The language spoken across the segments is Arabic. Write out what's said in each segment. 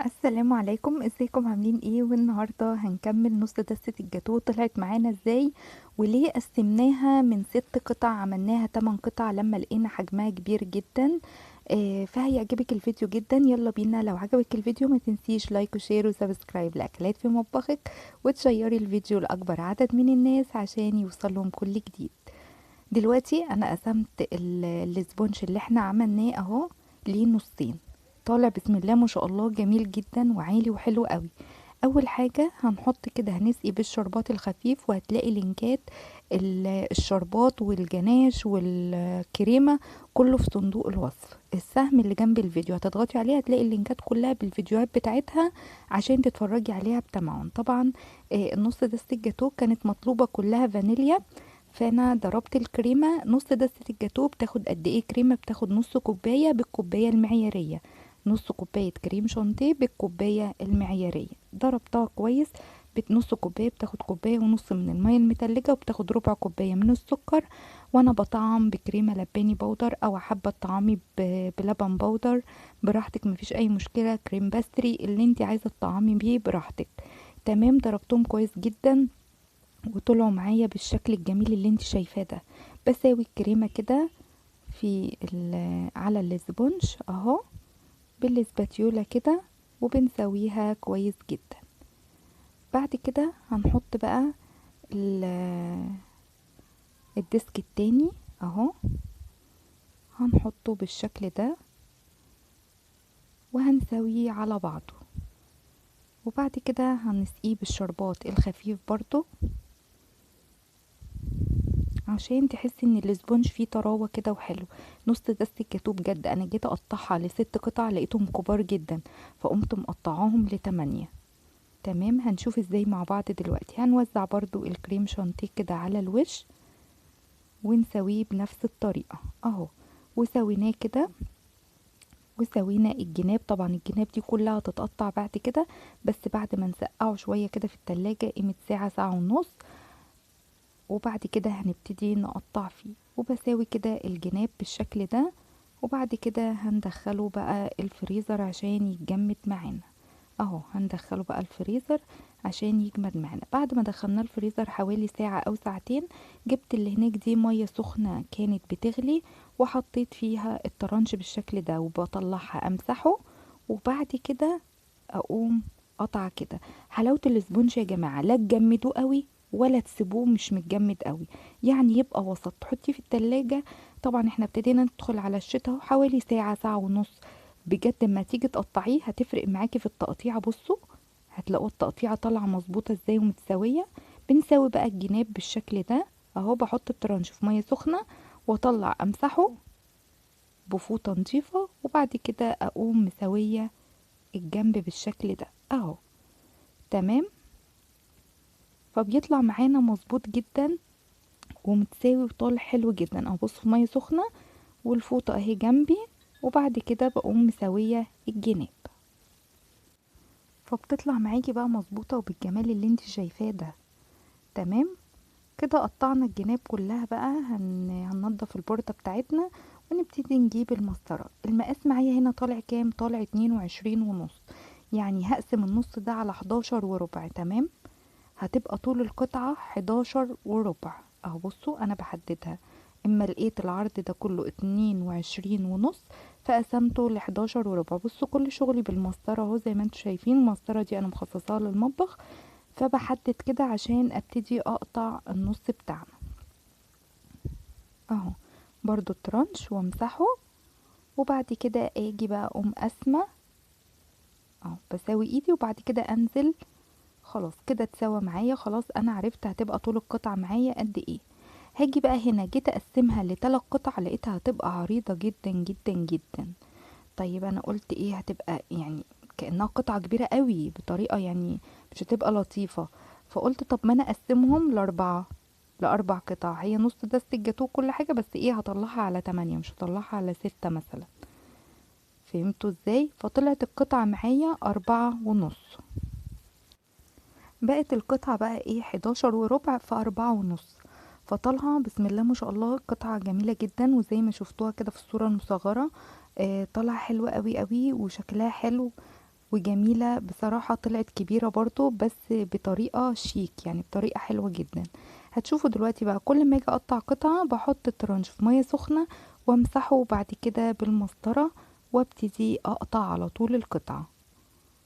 السلام عليكم، ازيكم عاملين ايه؟ والنهارده هنكمل نص دستة الجاتوه طلعت معانا ازاي، وليه قسمناها من 6 قطع عملناها 8 قطع لما لقينا حجمها كبير جدا. فهيعجبك الفيديو جدا. يلا بينا. لو عجبك الفيديو ما تنسيش لايك وشير وسبسكرايب لاكلات في مطبخك، وتشيري الفيديو لاكبر عدد من الناس عشان يوصلهم كل جديد. دلوقتي انا قسمت الاسبونج اللي احنا عملناه اهو ليه نصين. طالع بسم الله ما شاء الله جميل جدا وعالي وحلو قوي. اول حاجة هنحط كده هنسقي بالشربات الخفيف، وهتلاقي لينكات الشربات والجناش والكريمة كله في صندوق الوصف. السهم اللي جنب الفيديو هتضغطي عليه هتلاقي اللينكات كلها بالفيديوهات بتاعتها عشان تتفرجي عليها بتمعن. طبعا النص دستة الجاتوه كانت مطلوبة كلها فانيليا، فانا ضربت الكريمه. نص دستة الجاتوه بتاخد قد ايه كريمه؟ بتاخد نص كوبايه بالكوبايه المعياريه. نص كوبايه كريم شانتيه بالكوبايه المعياريه. ضربتها كويس. نص كوبايه بتاخد كوبايه ونص من الميه المتلجه، وبتاخد ربع كوبايه من السكر. وانا بطعم بكريمه لباني بودر، او حابه تطعمي بلبن بودر براحتك، مفيش اي مشكله. كريم باستري اللي انت عايزه تطعمي بيه براحتك. تمام. ضربتهم كويس جدا وطلعوا معايا بالشكل الجميل اللي انت شايفاه ده. بساوي الكريمة كده على الاسبونج اهو بالاسباتيولا كده، وبنسويها كويس جدا. بعد كده هنحط بقى الديسك التاني اهو، هنحطه بالشكل ده وهنسويه على بعضه. وبعد كده هنسقيه بالشربات الخفيف برضو عشان تحسي ان الاسبونج فيه طراوه كده وحلو. نص دستة الجاتوه بجد انا جيت اقطعها ل6 قطع لقيتهم كبار جدا، فقمت مقطعاهم ل8. تمام. هنشوف ازاي مع بعض دلوقتي. هنوزع برضو الكريم شانتيه كده على الوش ونسويه بنفس الطريقه اهو. وسويناه كده، وسوينا الجناب. طبعا الجناب دي كلها هتتقطع بعد كده، بس بعد ما نسقعه شويه كده في التلاجة قيمه ساعه ساعه ونص. وبعد كده هنبتدي نقطع فيه. وبساوي كده الجناب بالشكل ده. وبعد كده هندخله بقى الفريزر عشان يتجمد معانا اهو. هندخله بقى الفريزر عشان يجمد معانا. بعد ما دخلناه الفريزر حوالي ساعة او ساعتين، جبت اللي هناك دي مية سخنة كانت بتغلي، وحطيت فيها الطرنش بالشكل ده وبطلعها امسحه. وبعد كده اقوم قطعة كده. حلاوة الاسبونج يا جماعة لا تجمدوه قوي ولا تسيبوه مش متجمد قوي، يعني يبقى وسط. تحطيه في التلاجة. طبعا احنا ابتدينا ندخل على الشتاء حوالي ساعة ساعة ونص. بجد لما تيجي تقطعيه هتفرق معاكي في التقطيع. بصوا هتلاقوا التقطيعة طالعة مظبوطة ازاي ومتساوية. بنسوي بقى الجناب بالشكل ده اهو. بحط الترانش في مية سخنة واطلع امسحه بفوطة نظيفة، وبعد كده اقوم مسوية الجنب بالشكل ده اهو. تمام. فبيطلع معانا مظبوط جدا ومتساوي وطالع حلو جدا اهو. بصوا في مية سخنة والفوطة اهي جنبي، وبعد كده بقوم مسوية الجناب. فبتطلع معاكي بقى مظبوطة وبالجمال اللي انت شايفاه ده. تمام. كده قطعنا الجناب كلها بقى. هننضف البوردة بتاعتنا ونبتدي نجيب المسطرة. المقاس معايا هنا طالع كام؟ طالع 22 ونص. يعني هقسم النص ده على 11 وربع. تمام. هتبقى طول القطعة 11 وربع اهو. بصوا انا بحددها، اما لقيت العرض ده كله 22 ونص فقسمته ل11 وربع. بصوا كل شغلي بالمسطرة اهو زي ما انتوا شايفين. المسطرة دي انا مخصصاها للمطبخ، فبحدد كده عشان ابتدي اقطع النص بتاعنا اهو. برضو الترانش وامسحه. وبعد كده اجي بقى اقوم قسمة اهو. بساوي ايدي وبعد كده انزل. خلاص كده اتسوى معايا. خلاص انا عرفت هتبقى طول القطعة معايا قد ايه. هاجي بقى هنا جيت اقسمها ل3 قطع لقيتها هتبقى عريضة جدا جدا جدا. طيب انا قلت ايه هتبقى يعني كأنها قطعة كبيرة قوي بطريقة يعني مش هتبقى لطيفة. فقلت طب ما انا اقسمهم ل4 قطع. هي نص دست الجاتوه كل حاجة، بس ايه هطلعها على 8 مش هطلعها على 6 مثلا. فهمتوا ازاي؟ فطلعت القطعة معايا 4 ونص. بقت القطعة بقى ايه 11 وربع في 4 ونص. فطالعة بسم الله ما شاء الله قطعة جميلة جدا، وزي ما شفتوها كده في الصورة المصغرة طالعة حلوة قوي قوي وشكلها حلو. وجميلة بصراحة، طلعت كبيرة برضو بس بطريقة شيك، يعني بطريقة حلوة جدا. هتشوفوا دلوقتي بقى كل ما اجي اقطع قطعة بحط الترنج في مية سخنة وامسحه بعد كده بالمسطرة، وابتدي اقطع على طول القطعة.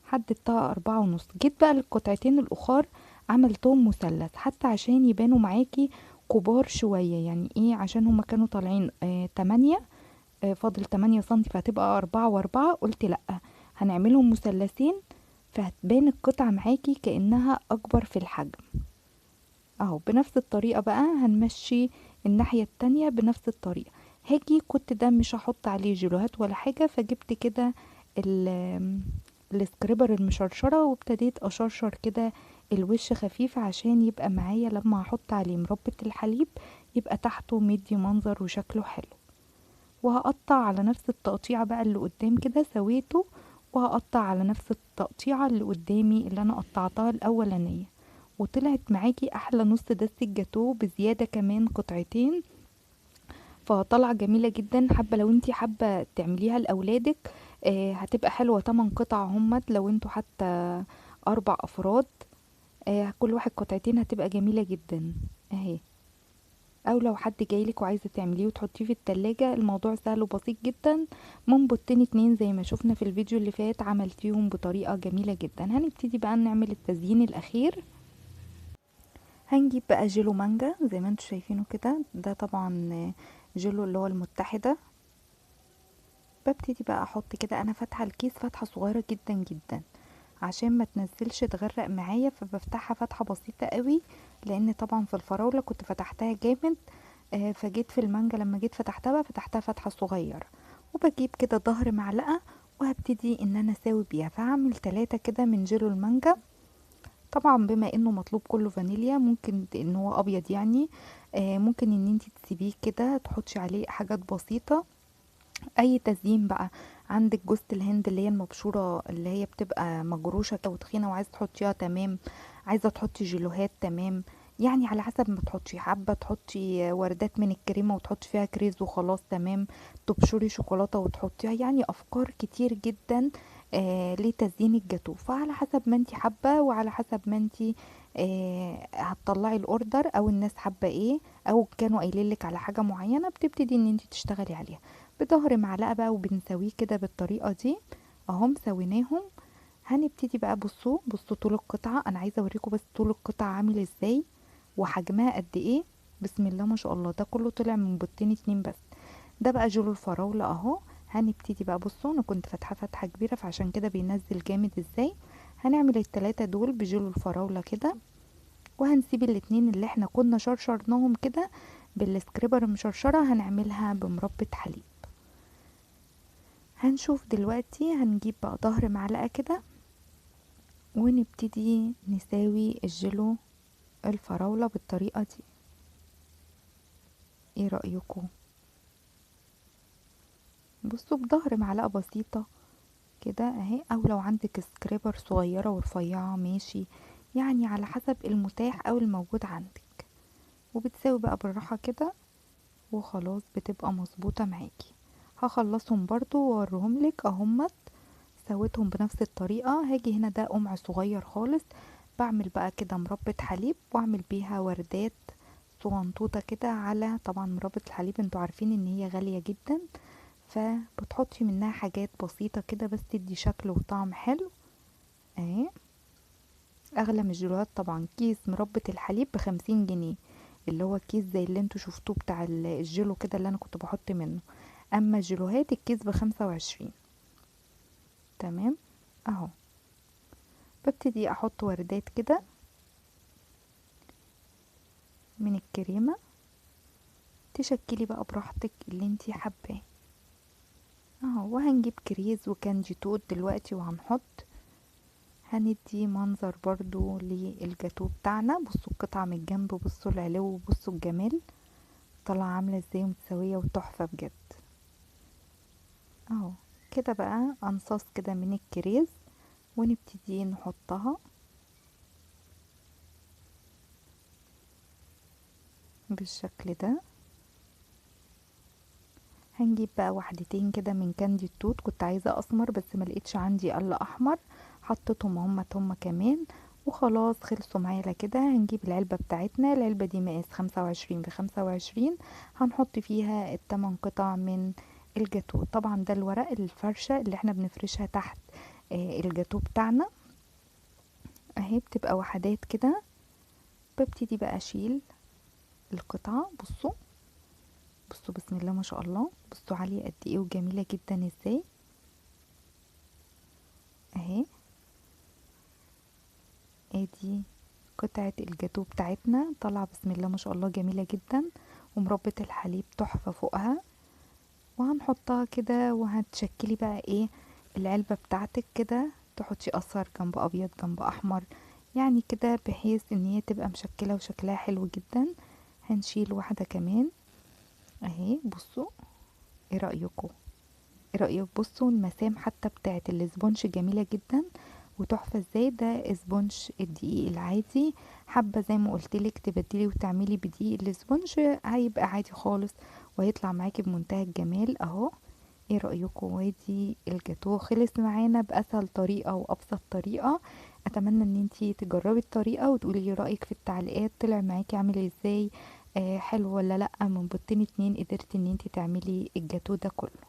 حددتها 4.5. جيت بقى للقطعتين الاخر عملتهم مثلث حتى عشان يبانوا معاكي كبار شوية، يعني ايه، عشان هما كانوا طالعين 8، فاضل 8 سنتي فهتبقى 4 و4، قلت لأ، هنعملهم مثلثين فهتبان القطعة معاكي كأنها أكبر في الحجم. اهو بنفس الطريقة بقى هنمشي الناحية التانية بنفس الطريقة. هاجي كنت ده مش هحط عليه جلوهات ولا حاجة، فجبت كده السكريبر المشرشرة وابتديت اشرشر كده الوش خفيف عشان يبقى معايا لما هحط عليه مربة الحليب يبقى تحته مدي منظر وشكله حلو. وهقطع على نفس التقطيعة بقى اللي قدام كده سويته، وهقطع على نفس التقطيعة اللي قدامي اللي انا قطعتها الاولانية، وطلعت معاكي احلى نص دستة جاتوه بزيادة كمان قطعتين، فطلع جميلة جدا. حابة لو انتي حابة تعمليها لأولادك هتبقى حلوة. 8 قطع همت لو انتوا حتى 4 أفراد، كل واحد قطعتين هتبقى جميلة جدا اهي. او لو حد جايلك وعايزة تعمليه وتحطيه في التلاجة، الموضوع سهل وبسيط جدا. من بطين 2 زي ما شفنا في الفيديو اللي فات عملتيهم بطريقة جميلة جدا. هنبتدي بقى نعمل التزيين الأخير. هنجيب بقى جيلو مانجا زي ما انتوا شايفينه كده، ده طبعا جيلو اللي هو المتحدة. ببتدي بقى احط كده، انا فاتحة الكيس فتحة صغيرة جدا جدا عشان ما تنزلش تغرق معايا، فبفتحها فتحة بسيطة قوي، لان طبعا في الفراولة كنت فتحتها جامد. فجيت في المانجا لما جيت فتحتها بقى فتحتها فتحة صغيرة. وبجيب كده ظهر معلقة وهبتدي ان انا اساوي بيها، فهعمل 3 كده من جيلو المانجا. طبعا بما انه مطلوب كله فانيليا، ممكن ان هو ابيض يعني، ممكن ان انتي تسيبيه كده تحطي عليه حاجات بسيطة. اي تزيين بقى، عندك جوزة الهند اللي هي المبشورة اللي هي بتبقى مجروشة كده وتخينة وعايزة تحطيها تمام، عايزة تحطي جيلوهات تمام، يعني على حسب ما تحطي. حابة تحطي وردات من الكريمة وتحطي فيها كريز وخلاص تمام، تبشري شوكولاتة وتحطيها، يعني افكار كتير جدا لتزيين الجاتو. فعلى حسب ما انتي حابة وعلى حسب ما انتي هتطلعي الاوردر او الناس حابة ايه، او كانوا قايلين لك على حاجة معينة بتبتدي ان انتي تشتغلي عليها. بظهر معلقة بقى وبنسويه كده بالطريقة دي اهو مسويناهم. هنبتدي بقى، بصوا طول القطعة، انا عايزة اوريكم بس طول القطعة عامل ازاي وحجمها قد ايه. بسم الله ما شاء الله، ده كله طلع من بطين 2 بس. ده بقى جلو الفراولة اهو. هنبتدي بقى، بصوا انا كنت فاتحة فتحة كبيرة فعشان كده بينزل جامد ازاي. هنعمل ال3 دول بجلو الفراولة كده، وهنسيب الاتنين اللي احنا كنا شرشرناهم كده بالسكريبر المشرشرة هنعملها بمربة حليب. هنشوف دلوقتي، هنجيب بقى ظهر معلقة كده ونبتدي نساوي الجيلو الفراولة بالطريقة دي. ايه رأيكم؟ بصوا بظهر معلقة بسيطة كده اهي، او لو عندك سكريبر صغيرة ورفيعة ماشي، يعني على حسب المتاح او الموجود عندك. وبتساوي بقى بالراحة كده وخلاص بتبقى مظبوطة معاكي. هخلصهم برضو واوريهم لك اهمت، سويتهم بنفس الطريقة. هاجي هنا ده قمع صغير خالص، بعمل بقى كده مربة حليب واعمل بيها وردات صغنطوطة كده. على طبعا مربة الحليب انتوا عارفين ان هي غالية جدا، فبتحطي منها حاجات بسيطة كده بس تدي شكل وطعم حلو اهي. اغلى من الجيلوهات طبعا. كيس مربة الحليب ب50 جنيه، اللي هو كيس زي اللي انتوا شفتوه بتاع الجيلو كده اللي انا كنت بحط منه. اما الجيلوهات الكيس ب25. تمام اهو. ببتدي احط وردات كده من الكريمة، تشكلي بقى براحتك اللي انتي حباه اهو. وهنجيب كريز وكانجي توت دلوقتي وهنحط، هندي منظر برضو للجاتو بتاعنا. بصوا القطعة من الجنب، بصوا العلو، بصوا الجمال طالعة عاملة ازاي متساوية وتحفة بجد اهو. كده بقى انصاص كده من الكريز ونبتدي نحطها بالشكل ده. هنجيب بقى واحدتين كده من كاندي التوت، كنت عايزة اسمر بس ما لقيتش عندي الا احمر، حطيتهم هما كمان وخلاص خلصوا معايا على كده. هنجيب العلبة بتاعتنا، العلبة دي مقاس 25 ب25، هنحط فيها ال8 قطع من الجاتو. طبعا ده الورق الفرشة اللي احنا بنفرشها تحت الجاتو بتاعنا اهي، بتبقى وحدات كده. ببتدي بقى اشيل القطعة. بصوا بصوا بسم الله ما شاء الله، بصوا عالية قد ايه وجميلة جدا ازاي اهي. ادي قطعة الجاتو بتاعتنا طالعة بسم الله ما شاء الله جميلة جدا، ومربة الحليب تحفة فوقها. وهنحطها كده وهتشكلي بقى ايه العلبة بتاعتك كده، تحطي اصفر جنب ابيض جنب احمر يعني كده، بحيث ان هي تبقى مشكلة وشكلها حلو جدا. هنشيل واحدة كمان اهي. بصوا ايه رأيكم؟ ايه رأيك؟ بصوا المسام حتى بتاعت الاسبونج جميلة جدا وتحفة ازاي. ده اسبونج الدقيق العادي، حابة زي ما قلتلك تبدلي وتعملي بدقيق الاسبونج هيبقى عادي خالص وهيطلع معاكي بمنتهى الجمال اهو. ايه رأيكم؟ وادي الجاتوه خلص معانا بأسهل طريقة وأبسط طريقة. اتمنى ان انتي تجربي الطريقة وتقولي رأيك في التعليقات، طلع معاكي عامل ازاي؟ حلو ولا لأ؟ من بطين اتنين قدرتي ان انتي تعملي الجاتوه ده كله.